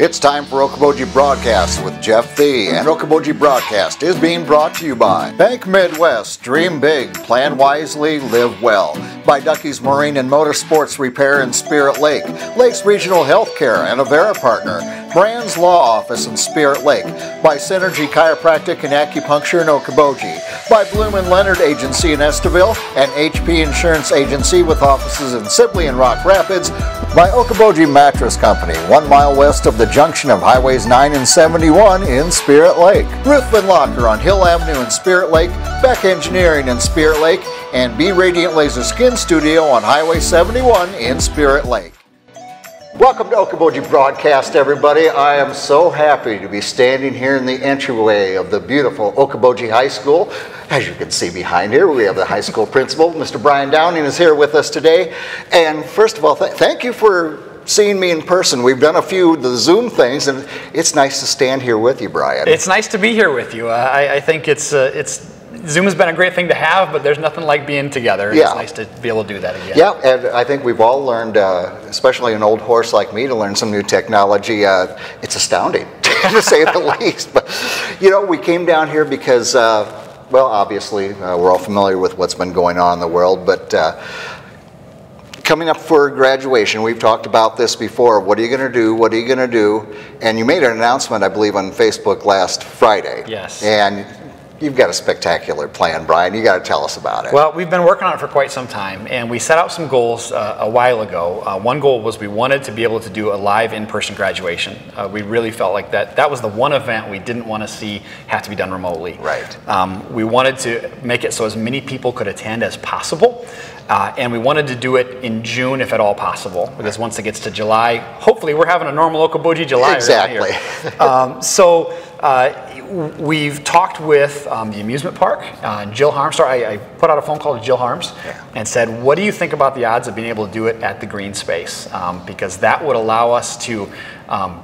It's time for Okoboji Broadcast with Jeff Thee, and Okoboji Broadcast is being brought to you by Bank Midwest, Dream Big, Plan Wisely, Live Well, by Ducky's Marine and Motorsports Repair in Spirit Lake, Lakes Regional Healthcare and Avera Partner, Brand's Law Office in Spirit Lake, by Synergy Chiropractic and Acupuncture in Okoboji, by Bloom and Leonard Agency in Esteville, and HP Insurance Agency with offices in Sibley and Rock Rapids, by Okoboji Mattress Company, 1 mile west of the junction of Highways 9 and 71 in Spirit Lake. Roof and Locker on Hill Avenue in Spirit Lake, Beck Engineering in Spirit Lake, and B Radiant Laser Skin Studio on Highway 71 in Spirit Lake. Welcome to Okoboji Broadcast, everybody. I am so happy to be standing here in the entryway of the beautiful Okoboji High School. As you can see behind here, we have the high school principal, Mr. Brian Downing, is here with us today. And first of all, thank you for seeing me in person. We've done a few of the Zoom things, and it's nice to stand here with you, Brian. It's nice to be here with you. I think Zoom has been a great thing to have, but there's nothing like being together. Yeah. It's nice to be able to do that again. Yeah, and I think we've all learned, especially an old horse like me, to learn some new technology. It's astounding, to say the least. But, you know, we came down here because, well, obviously, we're all familiar with what's been going on in the world, but coming up for graduation, we've talked about this before. What are you going to do? What are you going to do? And you made an announcement, I believe, on Facebook last Friday. Yes. And you've got a spectacular plan, Brian. You got to tell us about it. Well, we've been working on it for quite some time, and we set out some goals a while ago. One goal was we wanted to be able to do a live in-person graduation. We really felt like that was the one event we didn't want to see have to be done remotely. Right. We wanted to make it so as many people could attend as possible. And we wanted to do it in June, if at all possible, because once it gets to July, hopefully we're having a normal Okoboji July. Exactly. We've talked with the amusement park. Jill Harms, I put out a phone call to Jill Harms and said, what do you think about the odds of being able to do it at the green space? Because that would allow us to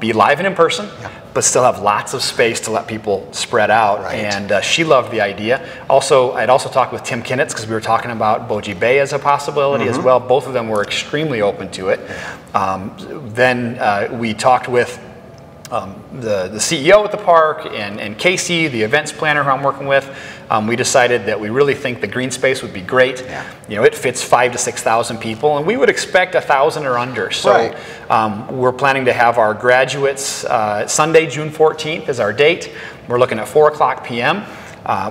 be live and in person, but still have lots of space to let people spread out. Right. And she loved the idea. Also, I'd also talked with Tim Kinnitz, because we were talking about Boji Bay as a possibility as well. Both of them were extremely open to it. Then we talked with the CEO at the park and Casey, the events planner who I'm working with. We decided that we really think the green space would be great. Yeah. You know, it fits 5,000 to 6,000 people, and we would expect 1,000 or under. So we're planning to have our graduates Sunday, June 14th is our date. We're looking at 4:00 p.m.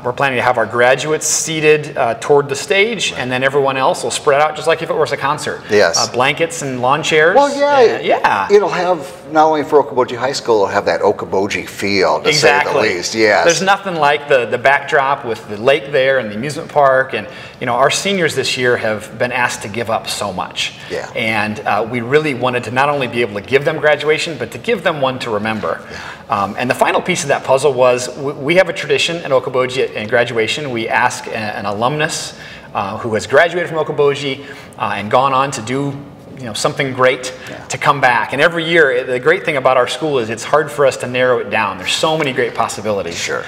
We're planning to have our graduates seated toward the stage, and then everyone else will spread out just like if it was a concert. Yes. Blankets and lawn chairs. Well, yeah. Yeah. It'll have, not only for Okoboji High School, it'll have that Okoboji feel, to say the least. Yes. There's nothing like the backdrop with the lake there and the amusement park. And, you know, our seniors this year have been asked to give up so much. Yeah. And we really wanted to not only be able to give them graduation, but to give them one to remember. Yeah. And the final piece of that puzzle was we have a tradition at Okoboji in graduation. We ask an alumnus who has graduated from Okoboji and gone on to do something great to come back. And every year, the great thing about our school is it's hard for us to narrow it down. There's so many great possibilities. Sure.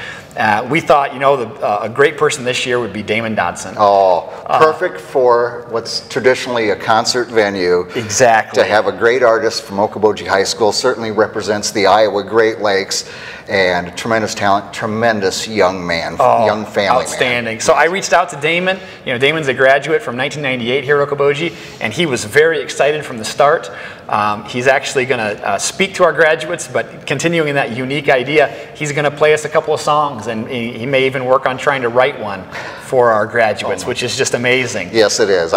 We thought, a great person this year would be Damon Dodson. Oh, perfect for what's traditionally a concert venue. Exactly. To have a great artist from Okoboji High School, certainly represents the Iowa Great Lakes, and tremendous talent, tremendous young man, young family outstanding. man. So I reached out to Damon. Damon's a graduate from 1998 here at Okoboji, and he was very excited from the start. He's actually going to speak to our graduates, but continuing that unique idea, he's going to play us a couple of songs, and he may even work on trying to write one for our graduates, which is just amazing. Yes, it is.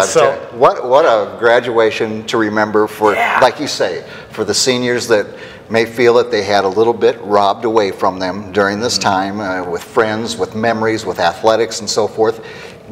What a graduation to remember for, like you say, for the seniors that may feel that they had a little bit robbed away from them during this time, with friends, with memories, with athletics and so forth.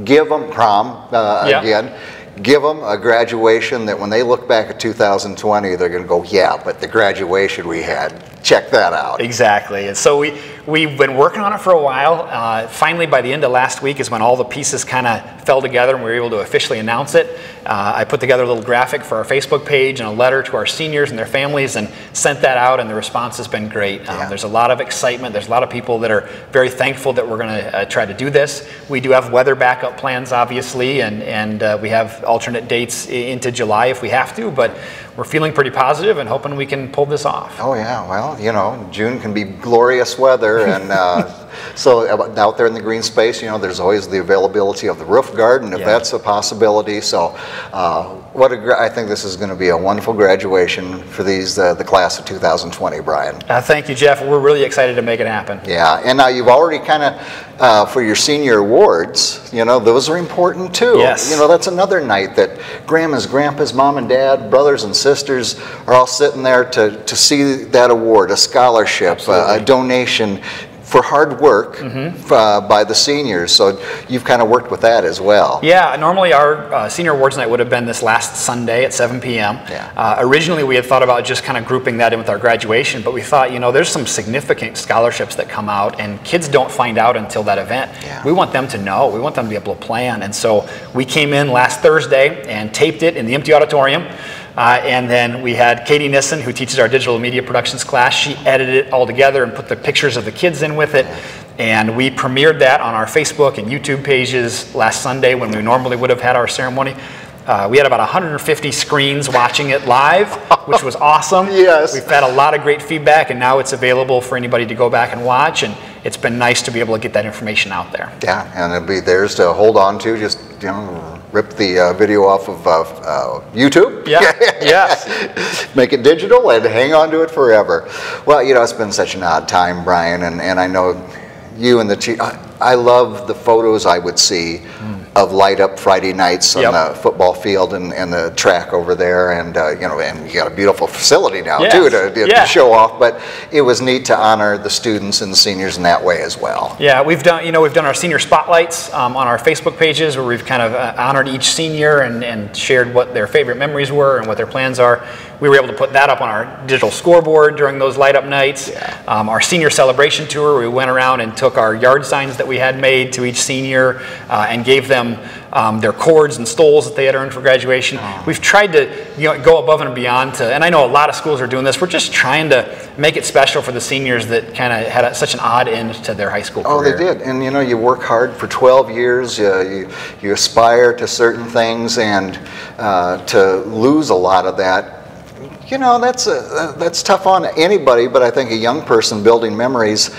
Give them prom again. Give them a graduation that when they look back at 2020, they're going to go, yeah, but the graduation we had, check that out. Exactly. And so we've been working on it for a while. Finally, by the end of last week is when all the pieces kind of fell together and we were able to officially announce it. I put together a little graphic for our Facebook page and a letter to our seniors and their families and sent that out, and the response has been great. There's a lot of excitement. There's a lot of people that are very thankful that we're going to try to do this. We do have weather backup plans, obviously, and we have alternate dates into July if we have to, but we're feeling pretty positive and hoping we can pull this off. Oh yeah, well, you know, June can be glorious weather, and so out there in the green space, you know, there's always the availability of the roof garden if that's a possibility. So I think this is going to be a wonderful graduation for the class of 2020, Brian. Thank you, Jeff. We're really excited to make it happen. Yeah, and now you've already kind of, for your senior awards, you know, those are important too. Yes. You know, that's another night that grandmas, grandpas, mom and dad, brothers and sisters are all sitting there to see that award, a scholarship, a donation for hard work by the seniors. So you've kind of worked with that as well. Yeah, normally our senior awards night would have been this last Sunday at 7 p.m. Yeah. Originally we had thought about just kind of grouping that in with our graduation, but we thought, you know, there's some significant scholarships that come out and kids don't find out until that event. Yeah. We want them to know, we want them to be able to plan. And so we came in last Thursday and taped it in the empty auditorium. And then we had Katie Nissen, who teaches our digital media productions class. She edited it all together and put the pictures of the kids in with it. And we premiered that on our Facebook and YouTube pages last Sunday when we normally would have had our ceremony. We had about 150 screens watching it live, which was awesome. Yes. We've had a lot of great feedback, and now it's available for anybody to go back and watch. And it's been nice to be able to get that information out there. Yeah, and it'll be theirs to hold on to. Just, you know, rip the video off of YouTube. Yeah. Yes. Make it digital and hang on to it forever. Well, you know, it's been such an odd time, Brian, and I know you and the team. I love the photos I would see of light up Friday nights on the football field and the track over there, and you know, and you got a beautiful facility now too to show off. But it was neat to honor the students and the seniors in that way as well. Yeah, we've done our senior spotlights on our Facebook pages where we've kind of honored each senior and shared what their favorite memories were and what their plans are. We were able to put that up on our digital scoreboard during those light up nights. Yeah. Our senior celebration tour, we went around and took our yard signs that we had made to each senior and gave them their cords and stoles that they had earned for graduation. We've tried to go above and beyond and I know a lot of schools are doing this. We're just trying to make it special for the seniors that kind of had such an odd end to their high school career. Oh, they did. And you know, you work hard for 12 years, you aspire to certain things, and to lose a lot of that, you know, that's tough on anybody, but I think a young person building memories,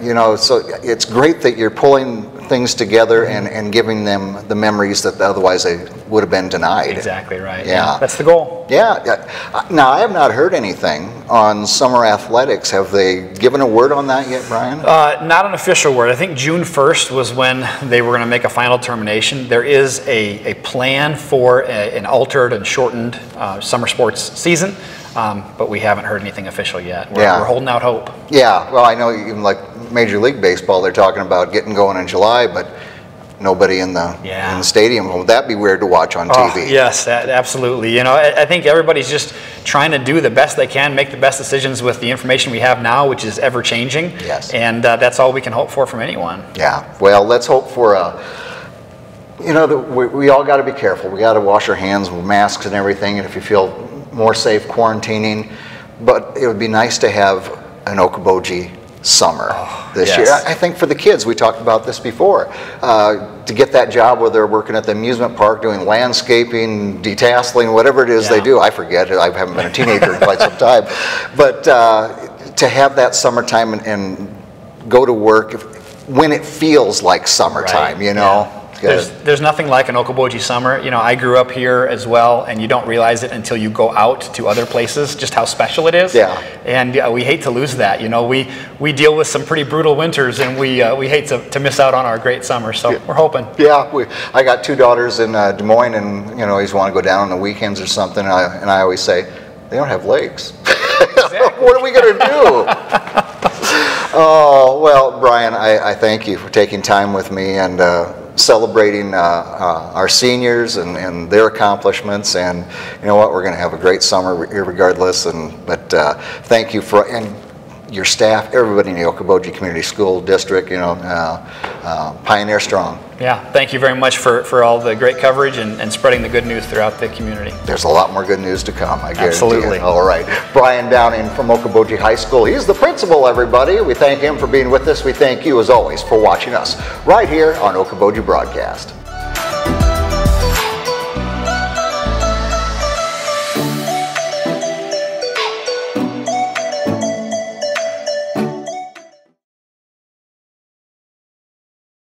you know, so it's great that you're pulling things together and giving them the memories that otherwise they would have been denied. Exactly right. Yeah. That's the goal. Yeah. Now, I have not heard anything on summer athletics. Have they given a word on that yet, Brian? Not an official word. I think June 1st was when they were going to make a final determination. There is a plan for an altered and shortened summer sports season. But we haven't heard anything official yet. We're holding out hope. Yeah, well, I know even like Major League Baseball, they're talking about getting going in July, but nobody in the stadium. Would that be weird to watch on TV? Yes, absolutely. You know, I think everybody's just trying to do the best they can, make the best decisions with the information we have now, which is ever changing. Yes. And that's all we can hope for from anyone. Yeah. Well, let's hope for you know, we all got to be careful. We got to wash our hands with masks and everything, and if you feel more safe quarantining, but it would be nice to have an Okoboji summer this year. I think for the kids, we talked about this before, to get that job where they're working at the amusement park doing landscaping, detasseling, whatever it is they do. I forget, I haven't been a teenager in quite some time, but to have that summertime and go to work when it feels like summertime, you know. Yeah. There's nothing like an Okoboji summer. You know, I grew up here as well, and you don't realize it until you go out to other places, just how special it is. Yeah. And we hate to lose that. You know, we deal with some pretty brutal winters, and we hate to miss out on our great summer. So we're hoping. Yeah, I got two daughters in Des Moines, and you know, always want to go down on the weekends or something. And I always say, they don't have legs. Exactly. What are we going to do? Oh, well, Brian, I thank you for taking time with me and celebrating our seniors and their accomplishments. And you know what, we're going to have a great summer regardless. But thank you and your staff, everybody in the Okoboji Community School District, you know, Pioneer Strong. Yeah, thank you very much for all the great coverage and spreading the good news throughout the community. There's a lot more good news to come, I guarantee. Absolutely. All right. Brian Downing from Okoboji High School. He's the principal, everybody. We thank him for being with us. We thank you, as always, for watching us right here on Okoboji Broadcast.